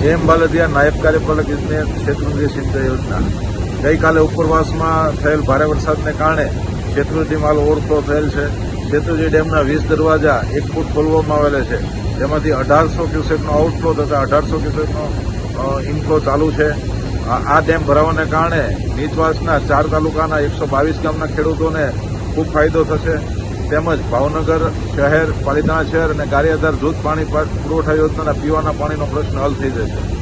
એમ બાલદિયા, નાયબ કાર્યપાલક ઇજનેર, શેત્રુંજી સિંચાઈ યોજના। ગઈકાલે ઉપરવાસમાં થયેલ ભારે વરસાદને કારણે શેત્રુંજીમાં ઓવરફ્લો થયેલ છે। શેત્રુંજી ડેમના 20 દરવાજા 1 ફૂટ ખોલવામાં આવેલા છે, જેમાંથી 1800 ક્યુસેકનો આઉટફ્લો તથા 1800 ક્યુસેકનો ઇનફ્લો ચાલુ છે। આ ડેમ ભરાવાને કારણે નીચવાસના 4 તાલુકાના 122 ગામના ખેડૂતોને ખૂબ ફાયદો થશે, તેમજ ભાવનગર શહેર, પાલિતાણા શહેર અને ગારિયાધાર જૂથ પાણી પુરવઠા યોજનાના પીવાના પાણીનો પ્રશ્ન હલ થઈ જશે।